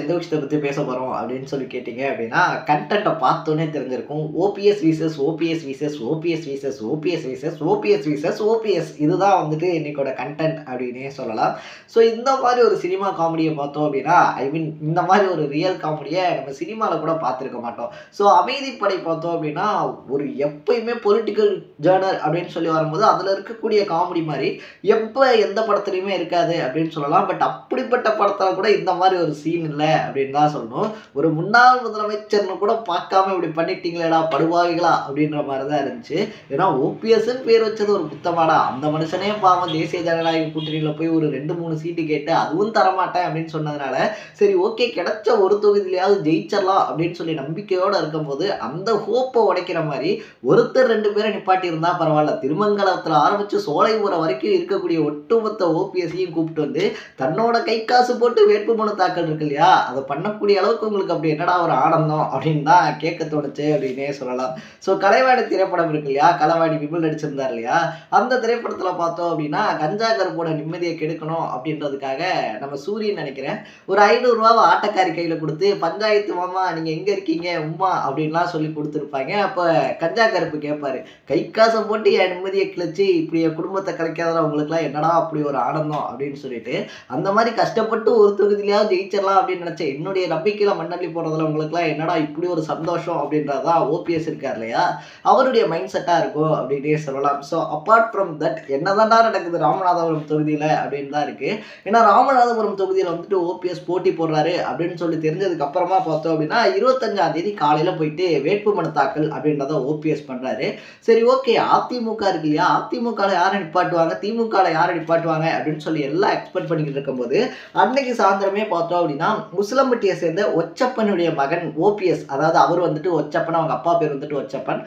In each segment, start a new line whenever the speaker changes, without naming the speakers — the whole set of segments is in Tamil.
எந்த விஷயத்தை பற்றி பேச போகிறோம் அப்படின்னு சொல்லி கேட்டிங்க அப்படின்னா, கண்டென்ட்டை பார்த்தோன்னே தெரிஞ்சிருக்கும். OPS versus OPS versus OPS versus OPS versus OPS versus OPS இதுதான் வந்துட்டு இன்னைக்கோட கண்டென்ட் அப்படின்னே சொல்லலாம். ஸோ இந்த மாதிரி ஒரு சினிமா காமெடியை பார்த்தோம் அப்படின்னா, ஐ மீன் இந்த மாதிரி ஒரு ரியல் காமெடியை நம்ம சினிமாவில் கூட பார்த்துருக்க மாட்டோம். ஸோ அமைதிப்படை பார்த்தோம் அப்படின்னா, ஒரு எப்பயுமே பொலிட்டிக்கல் ஜேர்னர் அப்படின்னு சொல்லி வரும்போது அதில் இருக்கக்கூடிய காமெடி மாதிரி எப்போ எந்த படத்துலையுமே இருக்காது அப்படின்னு சொல்லலாம். பட் அப்படிப்பட்ட படத்தில் கூட இந்த மாதிரி ஒரு சீன் இல்லை அப்படின்னு தான் சொல்லணும். ஒரு முன்னாள் முதலமைச்சர்னு கூட பார்க்காம இப்படி பண்ணிட்டீங்களேடா படுபாவிகளா அப்படின்ற மாதிரி தான் இருந்துச்சு. ஏன்னா ஓபிஎஸ்ன்னு பேர் வச்சது ஒரு குத்தமாடா, அந்த மனுஷனே பாவம் தேசிய ஜனநாயக கூட்டணியில் போய் ஒரு 2-3 சீட்டு கேட்டு அதுவும் தரமாட்டேன் அப்படின்னு சொன்னதுனால சரி ஓகே கிடைச்ச ஒரு தொகுதியிலையாவது ஜெயிச்சிடலாம் அப்படின்னு சொல்லி நம்பிக்கையோடு இருக்கும்போது அந்த ஹோப்பை உடைக்கிற மாதிரி ஒருத்தர் 2 பேரை நிப்பாட்டி இருந்தால் பரவாயில்ல, திருமங்கலத்தில் ஆரம்பித்து சோலைபுரம் வரைக்கும் இருக்கக்கூடிய ஒட்டுமொத்த ஓபிஎஸ்ஸையும் கூப்பிட்டு வந்து தன்னோட கை காசு போட்டு வேட்புமனு தாக்கல் இருக்கு இல்லையா, அதை பண்ணக்கூடிய அளவுக்கு உங்களுக்கு அப்படி என்னடா ஒரு ஆனந்தம் அப்படின்னு தான் கேட்க தோணுச்சு அப்படின்னே சொல்லலாம். ஸோ கலைவாணி திரைப்படம் இருக்கு இல்லையா, கலைவாணி விமல் நடிச்சிருந்தார் இல்லையா, அந்த திரைப்படத்தில் பார்த்தோம் அப்படின்னா கஞ்சா கருப்போட நிம்மதியை கெடுக்கணும் அப்படின்றதுக்காக நம்ம சூரியன் நினைக்கிறேன் ஒரு 500 ரூபாவை ஆட்டக்காரி கையில் கொடுத்து பஞ்சாயத்து மாமா நீங்கள் எங்கே இருக்கீங்க உமா அப்படின்லாம் சொல்லி கொடுத்துருப்பாங்க. அப்போ கஞ்சா கருப்பு கேட்பாரு, கை காசை போட்டு என் நிம்மதியை கிழிச்சு இப்படி என் குடும்பத்தை கலைக்காத உங்களுக்குலாம் என்னடா அப்படி ஒரு ஆனந்தம் அப்படின்னு சொல்லிட்டு அந்த மாதிரி கஷ்டப்பட்டு ஒரு தொகுதியிலையாவது ஜெயிச்சிடலாம் அப்படின்னு நினைச்சேன். என்னுடைய நம்பிக்கையில மண்ணள்ளி போடுறதுல உங்களுக்குலாம் என்னடா இப்படி ஒரு சந்தோஷம் அப்படின்றதான் ஓபிஎஸ் இருக்கார் இல்லையா, அவருடைய மைண்ட் செட்டா இருக்கும் அப்படின்னே சொல்லலாம். ஸோ அப்பார்ட் ஃப்ரம் தட் என்னதான்டா நடக்குது ராமநாதபுரம் தொகுதியில அப்படின்னு தான் இருக்கு. ஏன்னா ராமநாதபுரம் தொகுதியில வந்துட்டு ஓபிஎஸ் போட்டி போடுறாரு அப்படின்னு சொல்லி தெரிஞ்சதுக்கு அப்புறமா பார்த்தோம் அப்படின்னா 25ஆம் தேதி காலையில போயிட்டு வேட்புமனு தாக்கல் அப்படின்றத ஓபிஎஸ் பண்றாரு. சரி ஓகே அதிமுக இருக்கு இல்லையா, அதிமுக யாரை நிப்பாட்டுவாங்க திமுக யாரை நிப்பாட்டுவாங்க அப்படின்னு சொல்லி எல்லாம் எக்ஸ்பெக்ட் பண்ணிக்கிட்டு இருக்கும்போது அன்னைக்கு சாயந்தரமே பார்த்தோம் அப்படின்னா முஸ்லம்பட்டியை சேர்ந்த ஒச்சப்பனுடைய மகன் ஓபிஎஸ், அதாவது அவர் வந்துட்டு ஒச்சப்பன், அவங்க அப்பா பேர் வந்துட்டு ஒச்சப்பன்,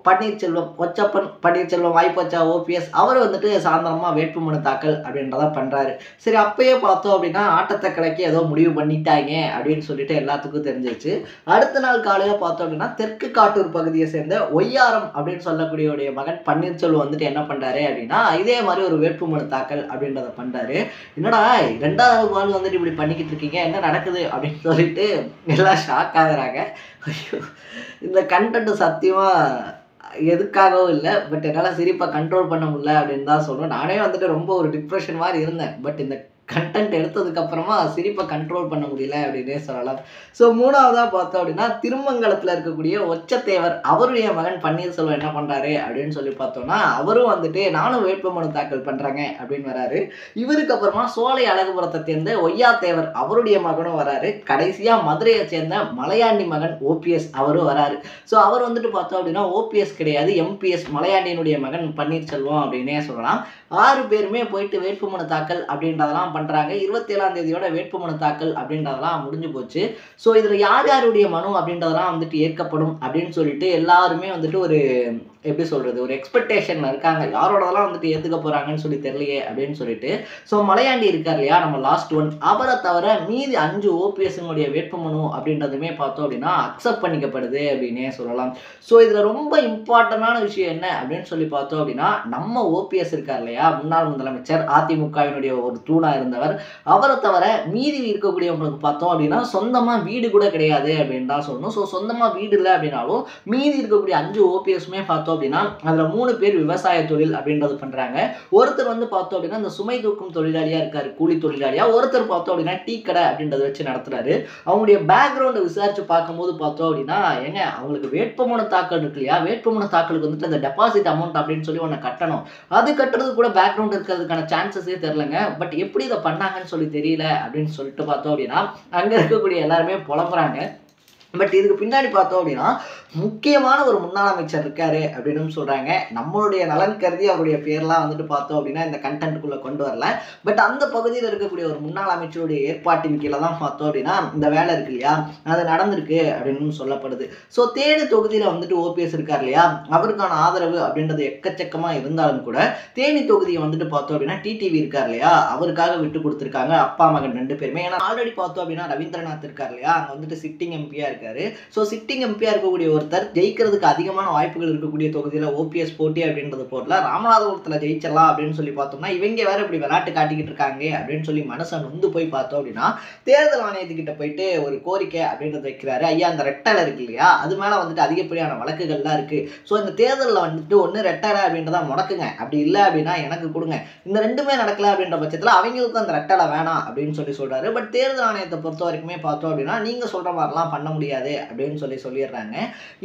பன்னீர்செல்வம், ஒச்சப்பன் பன்னீர்செல்வம் வாய்ப்பச்சா ஓபிஎஸ், அவர் வந்துட்டு சாயந்தரமா வேட்புமனு தாக்கல் அப்படின்றத பண்றாரு. சரி அப்பயே பார்த்தோம் அப்படின்னா ஆட்டத்தை கலக்கி ஏதோ முடிவு பண்ணிட்டாங்க அப்படின்னு சொல்லிட்டு எல்லாத்துக்கும் தெரிஞ்சிருச்சு. அடுத்த நாள் காலையில பார்த்தோம் அப்படின்னா தெற்கு காட்டூர் பகுதியை சேர்ந்த ஒய்யாரம் அப்படின்னு சொல்லக்கூடிய மகன் பன்னீர்செல்வம் வந்துட்டு என்ன பண்றாரு அப்படின்னா இதே மாதிரி ஒரு வேட்புமனு தாக்கல் அப்படின்றத பண்றாரு. என்னடா 2வது பால் வந்துட்டு இப்படி பண்ணிக்கிட்டு இருக்கீங்க, என்ன நடக்குது அப்படின்னு சொல்லிட்டு எல்லாம் ஷாக் ஆகுறாங்க. ஐயோ இந்த கண்டென்ட் சத்தியமா எதுக்காகவும் இல்லை, பட் என்னால் சிரிப்பை கண்ட்ரோல் பண்ண முடியல அப்படின்னு தான் சொல்லுவேன். நானே வந்துட்டு ரொம்ப ஒரு டிப்ரெஷன் மாதிரி இருந்தேன். பட் இந்த கண்டென்ட் எடுத்ததுக்கு அப்புறமா சிரிப்பை கண்ட்ரோல் பண்ண முடியல அப்படின்னே சொல்லலாம். ஸோ 3வதாக பார்த்தோம் அப்படின்னா திருமங்கலத்தில் இருக்கக்கூடிய ஒச்சத்தேவர் அவருடைய மகன் பன்னீர்செல்வம் என்ன பண்ணுறாரு அப்படின்னு சொல்லி பார்த்தோம்னா அவரும் வந்துட்டு நானும் வேட்புமனு தாக்கல் பண்ணுறாங்க அப்படின்னு வராரு. இவருக்கு அப்புறமா சோலை அழகுபுரத்தை சேர்ந்த ஒய்யாத்தேவர் அவருடைய மகனும் வராரு. கடைசியாக மதுரையை சேர்ந்த மலையாண்டி மகன் ஓபிஎஸ் அவரும் வராரு. ஸோ அவர் வந்துட்டு பார்த்தோம் அப்படின்னா ஓபிஎஸ் கிடையாது எம்பிஎஸ் மலையாண்டியினுடைய மகன் பன்னீர்செல்வம் அப்படின்னே சொல்லலாம். 6 பேருமே போயிட்டு வேட்புமனு தாக்கல் அப்படின்றதெல்லாம் பண்றாங்க. 27ஆம் தேதியோட வேட்புமனு தாக்கல் அப்படின்றதெல்லாம் முடிஞ்சு போச்சு. ஸோ இதில் யார் யாருடைய மனு அப்படின்றதெல்லாம் வந்துட்டு ஏற்கப்படும் அப்படின்னு சொல்லிட்டு எல்லாருமே வந்துட்டு ஒரு எப்படி சொல்றது ஒரு எக்ஸ்பெக்டேஷன்ல இருக்காங்க. யாரோடதெல்லாம் வந்துட்டு ஏற்றுக்க போறாங்கன்னு சொல்லி தெரியலையே அப்படின்னு சொல்லிட்டு. ஸோ மலையாண்டி இருக்கார் இல்லையா நம்ம லாஸ்ட் ஒன், அவரை தவிர மீதி 5 ஓபிஎஸ்னுடைய வேட்புமனு அப்படின்றதுமே பார்த்தோம் அப்படின்னா அக்செப்ட் பண்ணிக்கப்படுது அப்படின்னே சொல்லலாம். ஸோ இதில் ரொம்ப இம்பார்ட்டண்டான விஷயம் என்ன அப்படின்னு சொல்லி பார்த்தோம் அப்படின்னா நம்ம ஓபிஎஸ் இருக்கார் இல்லையா முன்னாள் முதலமைச்சர் அதிமுகவினுடைய ஒரு தூணா இருந்தவர், அவரை தவிர மீதி இருக்கக்கூடியவங்களுக்கு பார்த்தோம் அப்படின்னா சொந்தமா வீடு கூட கிடையாது அப்படின்னு தான் சொல்லணும். ஸோ சொந்தமா வீடு இல்லை அப்படின்னாலும் மீதி இருக்கக்கூடிய 5 ஓபிஎஸ்மே பார்த்தோம் அப்படின்னா அதுல 3 பேர் விவசாய தொழில் அப்படின்றது பண்றாங்க. ஒருத்தர் வந்து பார்த்தோம் அப்படின்னா இந்த சுமை தூக்கும் தொழிலாளியா இருக்காரு, கூலி தொழிலாளியா. ஒருத்தர் பார்த்தோம் அப்படின்னா டீ கடை அப்படின்றத வச்சு நடத்துறாரு. அவங்களுடைய பேக்ரவுண்டை விசாரிச்சு பார்க்கும்போது பார்த்தோம் அப்படின்னா ஏங்க அவங்களுக்கு வேட்புமனு தாக்கல் இருக்கு இல்லையா, வேட்புமனு தாக்கலுக்கு வந்துட்டு அந்த டெபாசிட் அமௌண்ட் அப்படின்னு சொல்லி ஒன்று கட்டணும், அது கட்டுறது கூட பேக்ரவுண்ட் இருக்கிறதுக்கான சான்சஸே தெரிலங்க. பட் எப்படி இதை பண்ணாங்கன்னு சொல்லி தெரியல அப்படின்னு சொல்லிட்டு பார்த்தோம் அப்படின்னா அங்க இருக்கக்கூடிய எல்லாருமே புலம்புறாங்க. பட் இதுக்கு பின்னாடி பார்த்தோம் அப்படின்னா முக்கியமான ஒரு முன்னாள் அமைச்சர் இருக்காரு அப்படின்னு சொல்றாங்க. நம்மளுடைய நலன் கருதி அவருடைய பேர்லாம் வந்துட்டு பார்த்தோம் அப்படின்னா இந்த கண்டென்ட்டுக்குள்ள கொண்டு வரல. பட் அந்த பகுதியில் இருக்கக்கூடிய ஒரு முன்னாள் அமைச்சருடைய ஏற்பாட்டின் கீழே தான் பார்த்தோம் அப்படின்னா இந்த வேலை இருக்கு இல்லையா அது நடந்திருக்கு அப்படின்னு சொல்லப்படுது. ஸோ தேனி தொகுதியில் வந்துட்டு ஓபிஎஸ் இருக்கார் இல்லையா, அவருக்கான ஆதரவு அப்படின்றது எக்கச்சக்கமா இருந்தாலும் கூட தேனி தொகுதியை வந்துட்டு பார்த்தோம் அப்படின்னா டிடிவி இருக்கார் இல்லையா அவருக்காக விட்டு கொடுத்துருக்காங்க அப்பா மகன் 2 பேருமே. ஏன்னா ஆல்ரெடி பார்த்தோம் அப்படின்னா ரவீந்திரநாத் இருக்கார் இல்லையா அங்கே வந்துட்டு சிட்டிங் எம்பியா இருக்காரு. ஸோ சிட்டிங் எம்பியா இருக்கக்கூடிய ஒருத்தர் ஜெயிக்கிறதுக்கு அதிகமான வாய்ப்புகள் இருக்கக்கூடிய தொகுதியில் ஓபிஎஸ் போட்டி அப்படின்றது போடல. ராமநாதபுரத்தில் ஜெயிச்சிடலாம் அப்படின்னு சொல்லி பார்த்தோம்னா இவங்க வேற இப்படி விளையாட்டு காட்டிக்கிட்டு இருக்காங்க அப்படின்னு சொல்லி மனசை நொந்து போய் பார்த்தோம் அப்படின்னா தேர்தல் ஆணையத்துக்கிட்ட போயிட்டு ஒரு கோரிக்கை அப்படின்றத வைக்கிறாரு. ஐயா அந்த ரெட்டலை இருக்கு இல்லையா, அது மேலே வந்துட்டு அதிகப்படியான வழக்குகள்லாம் இருக்கு. ஸோ இந்த தேர்தலில் வந்துட்டு ஒன்று ரெட்டலை அப்படின்றத முடக்குங்க, அப்படி இல்லை அப்படின்னா எனக்கு கொடுங்க. இந்த ரெண்டுமே நடக்கல அப்படின்ற பட்சத்தில் அவங்களுக்கும் அந்த ரெட்டலை வேணாம் அப்படின்னு சொல்லி சொல்றாரு. பட் தேர்தல் ஆணையத்தை பொறுத்த வரைக்குமே பார்த்தோம் அப்படின்னா நீங்க சொல்ற மாதிரிலாம் பண்ண முடியாது அப்படின்னு சொல்லிடுறாங்க.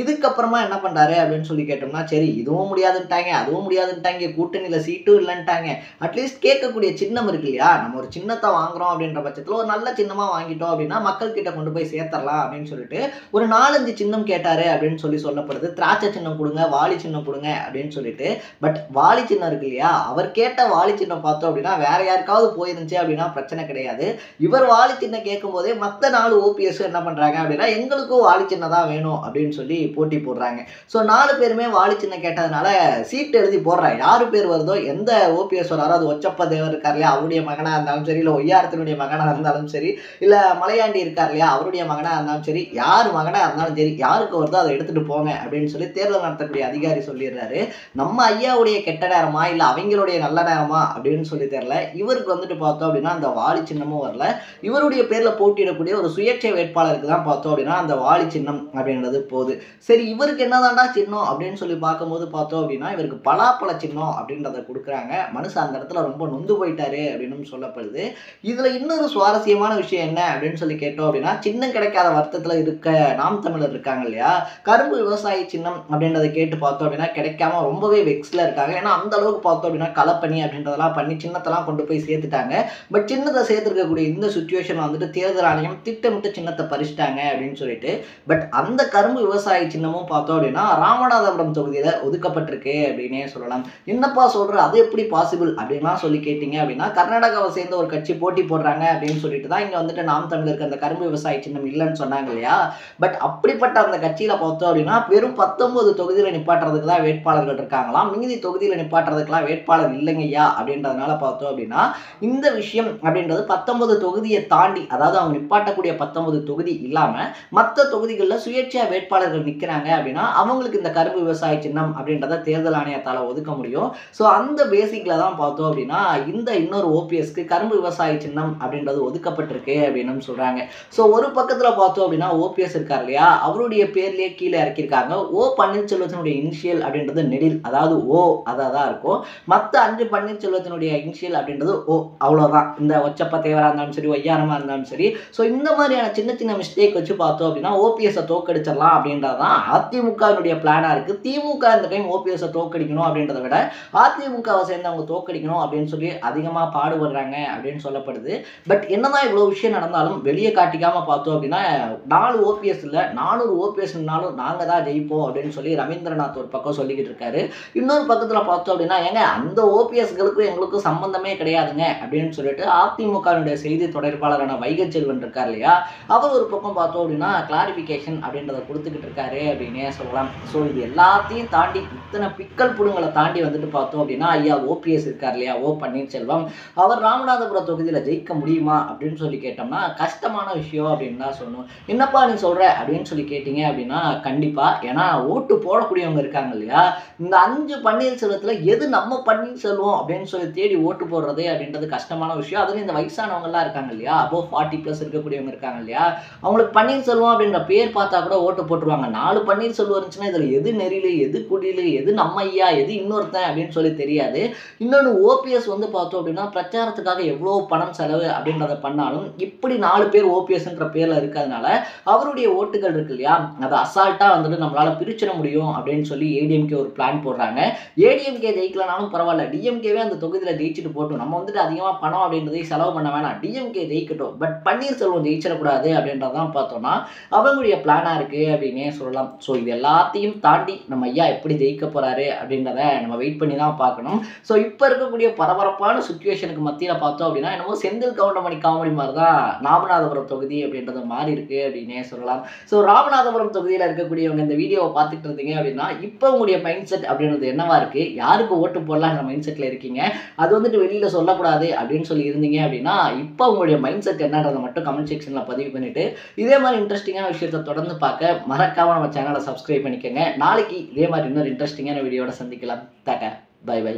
இதுக்கப்புறமா என்ன பண்றாரு அப்படின்னு சொல்லி கேட்டோம்னா சரி இதுவும் முடியாதுன்ட்டாங்க அதுவும் முடியாதுன்ட்டாங்க, கூட்டணியில சீட்டும் இல்லைன்ட்டாங்க, அட்லீஸ்ட் கேட்கக்கூடிய சின்னம் இருக்கு இல்லையா, நம்ம ஒரு சின்னத்தை வாங்குறோம் அப்படின்ற பட்சத்தில் ஒரு நல்ல சின்னமா வாங்கிட்டோம் அப்படின்னா மக்கள் கிட்ட கொண்டு போய் சேர்த்தரலாம் அப்படின்னு சொல்லிட்டு ஒரு 4-5 சின்னம் கேட்டாரு அப்படின்னு சொல்லப்படுது. திராட்சை சின்னம் கொடுங்க, வாலி சின்னம் கொடுங்க அப்படின்னு சொல்லிட்டு. பட் வாலி சின்னம் இருக்கு இல்லையா, அவர் கேட்ட வாலி சின்னம் பார்த்தோம் அப்படின்னா வேற யாருக்காவது போயிருந்துச்சு அப்படின்னா பிரச்சனை கிடையாது. இவர் வாலி சின்னம் கேட்கும் போதே மற்ற 4 ஓபிஎஸ் என்ன பண்றாங்க அப்படின்னா எங்களுக்கும் வாலி சின்னம் தான் வேணும் அப்படின்னு சொல்லி போட்டி போடுறாங்க. ஸோ 4 பேருமே வாலி சின்னம் கேட்டதுனால சீட் எழுதி போடுறாங்க. யாரு பேர் வருதோ, எந்த ஓபிஎஸ் வராரோ, அது ஒச்சப்ப தேவர் இருக்கார் இல்லையா அவருடைய மகனா இருந்தாலும் சரி, இல்லை ஒய்யாரத்தினுடைய மகனா இருந்தாலும் சரி, இல்ல மலையாண்டி இருக்கார் இல்லையா அவருடைய மகனா இருந்தாலும் சரி, யார் மகனா இருந்தாலும் சரி, யாருக்கு வருதோ அதை எடுத்துட்டு போங்க அப்படின்னு சொல்லி தேர்தல் நடத்தக்கூடிய அதிகாரி சொல்லிடுறாரு. நம்ம ஐயாவுடைய கெட்ட நேரமா இல்ல அவங்களுடைய நல்ல நேரமா அப்படின்னு சொல்லி தெரியல. இவருக்கு வந்துட்டு பார்த்தோம் அப்படின்னா அந்த வாலி சின்னமும் வரல. இவருடைய பேர்ல போட்டியிடக்கூடிய ஒரு சுயேட்சை வேட்பாளருக்கு தான் பார்த்தோம் அப்படின்னா அந்த வாலி சின்னம் அப்படின்றது போகுது. சரி இவருக்கு என்னதான்டா சின்னம் அப்படின்னு சொல்லி பார்க்கும்போது பார்த்தோம் அப்படின்னா இவருக்கு பலாப்பழ சின்னம் அப்படின்றத கொடுக்குறாங்க. மனுஷன் அந்த இடத்துல ரொம்ப நொந்து போயிட்டாரு அப்படின்னு சொல்லப்படுது. இதுல இன்னொரு சுவாரஸ்யமான விஷயம் என்ன அப்படின்னு சொல்லி கேட்டோம் அப்படின்னா சின்னம் கிடைக்காத வருத்தத்துல இருக்க நாம் தமிழர் இருக்காங்க இல்லையா, கரும்பு விவசாயி சின்னம் அப்படின்றத கேட்டு பார்த்தோம் அப்படின்னா கிடைக்காம ரொம்பவே வெக்ஸ்ல இருக்காங்க. ஏன்னா அந்த அளவுக்கு பார்த்தோம் அப்படின்னா களப்பணி அப்படின்றதெல்லாம் பண்ணி சின்னத்தெல்லாம் கொண்டு போய் சேர்த்துட்டாங்க. பட் சின்னத்தை சேர்த்துருக்கக்கூடிய இந்த சுச்சுவேஷன் வந்துட்டு தேர்தல் ஆணையம் திட்டமிட்டு சின்னத்தை பறிச்சிட்டாங்க அப்படின்னு சொல்லிட்டு. பட் அந்த கரும்பு விவசாயி சின்னமும் பார்த்தோம் அப்படின்னா ராமநாதபுரம் தொகுதியில ஒதுக்கப்பட்டிருக்கு அப்படின்னே சொல்லலாம். என்னப்பா சொல்ற, அது எப்படி பாசிபிள் அப்படின்லாம் சொல்லி கேட்டீங்க அப்படின்னா கர்நாடகாவை சேர்ந்த ஒரு கட்சி போட்டி போடுறாங்க அப்படின்னு சொல்லிட்டு தான் இங்க வந்துட்டு நாம் தமிழருக்கு அந்த கரும்பு விவசாய சின்னம் இல்லைன்னு சொன்னாங்க இல்லையா. பட் அப்படிப்பட்ட அந்த கட்சியில பார்த்தோம் அப்படின்னா வெறும் 19 தொகுதியில நிப்பாட்டுறதுக்கு தான் வேட்பாளர்கள் இருக்காங்களாம். மீதி தொகுதியில நிப்பாட்டுறதுக்குலாம் வேட்பாளர் இல்லைங்கய்யா அப்படின்றதுனால பார்த்தோம் அப்படின்னா இந்த விஷயம் அப்படின்றது 19 தொகுதியை தாண்டி, அதாவது அவங்க நிப்பாட்டக்கூடிய 19 தொகுதி இல்லாம மற்ற தொகுதிகளில் சுயேட்சையா வேட்பாளர்கள் நிற்கிறாங்க அப்படின்னா அவங்களுக்கு இந்த கரும்பு விவசாய சின்னம் அப்படின்றத தேர்தல் ஆணையத்தால் ஒதுக்க முடியும். ஸோ அந்த பேசிக்ல தான் பார்த்தோம் அப்படின்னா இந்த இன்னொரு ஓபிஎஸ்க்கு கரும்பு விவசாய சின்னம் அப்படின்றது ஒதுக்கப்பட்டிருக்கு அப்படின்னு சொல்றாங்க. ஸோ ஒரு பக்கத்தில் பார்த்தோம் அப்படின்னா ஓபிஎஸ் இருக்கார் இல்லையா, அவருடைய பேர்லயே கீழே இறக்கியிருக்காங்க. ஓ பன்னீர்செல்வத்தினுடைய இனிஷியல் அப்படின்றது நெடில், அதாவது ஓ அதான் தான் இருக்கும். மற்ற 5 பன்னீர்செல்வத்தினுடைய இனிஷியல் அப்படின்றது ஓ, அவ்வளோதான். இந்த ஒச்சப்ப தேவராக இருந்தாலும் சரி, ஒய்யாரமா இருந்தாலும் சரி. ஸோ இந்த மாதிரியான சின்ன சின்ன மிஸ்டேக் வச்சு பார்த்தோம் அப்படின்னா ஓபிஎஸ்ஸை தோக்கடிச்சிடலாம் அப்படின்றது தான் அதிமுகவினுடைய பிளானா இருக்கு. திமுக இந்த டைம் ஓபிஎஸ்ஸை தோக்கடிக்கணும் அப்படின்றத விட அதிமுகவை சேர்ந்தவங்க தோக்கடிக்கணும் அப்படின்னு சொல்லி அதிகமாக பாடுபடுறாங்க அப்படின்னு சொல்லப்படுது. பட் என்னதான் இவ்வளோ விஷயம் நடந்தாலும் வெளியே காட்டிக்காம பார்த்தோம் அப்படின்னா 4 ஓபிஎஸ் இல்லை 400 ஓபிஎஸ்னாலும் நாங்கள் தான் ஜெயிப்போம் அப்படின்னு சொல்லி ரவீந்திரநாத் ஒரு பக்கம் சொல்லிக்கிட்டு இருக்காரு. இன்னொரு பக்கத்தில் பார்த்தோம் அப்படின்னா ஏங்க அந்த ஓபிஎஸ்களுக்கும் எங்களுக்கும் சம்பந்தமே கிடையாதுங்க அப்படின்னு சொல்லிட்டு அதிமுகவினுடைய செய்தி தொடர்பாளரான வைகை செல்வன் இருக்கார் இல்லையா, அவர் ஒரு பக்கம் பார்த்தோம் அப்படின்னா கிளாரிபிகேஷன் அப்படின்றத கொடுத்துக்கிட்டு இருக்காரு அப்படின்னே சொல்லலாம். ஸோ இது எல்லாத்தையும் தாண்டி இத்தனை பிக்கல் புடுங்களை தாண்டி வந்துட்டு பார்த்தோம் அப்படின்னா ஐயா ஓபிஎஸ் இருக்கார் இல்லையா, ஓ பன்னீர்செல்வம், அவர் ராமநாதபுரம் தொகுதியில் ஜெயிக்க முடியுமா அப்படின்னு சொல்லி கேட்டோம்னா கஷ்டமான விஷயம் அப்படின்னு தான் சொல்லணும். என்னப்பா நீ சொல்ற அப்படின்னு சொல்லி கேட்டீங்க அப்படின்னா கண்டிப்பா, ஏன்னா ஓட்டு போடக்கூடியவங்க இருக்காங்க இல்லையா, இந்த 5 பன்னீர்செல்வத்துல எது நம்ம பன்னீர்செல்வம் அப்படின்னு சொல்லி தேடி ஓட்டு போடுறது அப்படின்றது கஷ்டமான விஷயம். அதுவும் இந்த வயசானவங்க எல்லாம் இருக்காங்க இல்லையா, அபோவ் 40+ இருக்கக்கூடியவங்க இருக்காங்க இல்லையா, அவங்களுக்கு பன்னீர்செல்வம் அப்படின்ற பேர் பார்த்தா கூட ஓட்டு போட்டுருவாங்க. 4 பன்னீர்செல்வம் இருந்துச்சுன்னா இதுல எது நெறியில எது குடியில எது நம்ம ஐயா எது இன்னொருத்தன் அப்படின்னு சொல்லி தெரியாது. இன்னொன்று ஓபிஎஸ் வந்து பார்த்தோம் அப்படின்னா பிரச்சாரத்துக்காக எவ்வளோ பணம் செலவு அப்படின்றத பண்ணாலும் இப்படி 4 பேர் ஓபிஎஸ்ன்ற பேர்ல இருக்கிறதுனால அவருடைய ஓட்டுகள் இருக்கு இல்லையா, அதை அசால்ட்டா வந்துட்டு நம்மளால பிரிச்சிட முடியும் அப்படின்னு சொல்லி ஏடிஎம்கே ஒரு பிளான் போடுறாங்க. ஏடிஎம்கே ஜெயிக்கலனாலும் பரவாயில்ல, டிஎம்கேவே அந்த தொகுதியில் ஜெயிச்சுட்டு போட்டோம், நம்ம வந்துட்டு அதிகமாக பணம் அப்படின்றதை செலவு பண்ண வேணாம், டிஎம்கே ஜெயிக்கட்டும், பட் பன்னீர்செல்வம் ஜெயிச்சிடக்கூடாது அப்படின்றதான் பார்த்தோம்னா அவங்களுடைய பிளானா இருக்கு அப்படின்னே சொல்லலாம். ஸோ இது எல்லாத்தையும் தாண்டி நம்ம ஐயா எப்படி ஜெயிக்க போறாரு அப்படின்றத நம்ம வெயிட் பண்ணி தான் பார்க்கணும். ஸோ இப்போ இருக்கக்கூடிய பரபரப்பான சுச்சுவேஷனுக்கு மத்தியில் பார்த்தோம் அப்படின்னா என்னமோ செந்தில் கவுண்டமணி காமெடி மாதிரி தான் ராமநாதபுரம் தொகுதி அப்படின்றது மாறி இருக்கு அப்படின்னே சொல்லலாம். ஸோ ராமநாதபுரம் தொகுதியில் இருக்கக்கூடியவங்க இந்த வீடியோவை பார்த்துட்டு இருந்தீங்க அப்படின்னா இப்போ உங்களுடைய மைண்ட் செட் அப்படின்றது என்னவா இருக்கு, யாருக்கு ஓட்டு போடலான்ற மைண்ட் செட்டில் இருக்கீங்க, அது வந்துட்டு வெளியில் சொல்லக்கூடாது அப்படின்னு சொல்லி இருந்தீங்க அப்படின்னா இப்போ உங்களுடைய மைண்ட் செட் என்னன்றதை மட்டும் கமெண்ட் செக்ஷனில் பதிவு பண்ணிட்டு இதே மாதிரி இன்ட்ரெஸ்ட் இன்ட்ரெஸ்டிங்கான விஷயத்தை தொடர்ந்து பார்க்க மறக்காமல் நம்ம சேனலை சப்ஸ்கிரைப் பண்ணிக்கோங்க. நாளைக்கு இதே மாதிரி இன்னொரு இன்ட்ரெஸ்டிங்கான வீடியோட சந்திக்கலாம். Tata, bye by.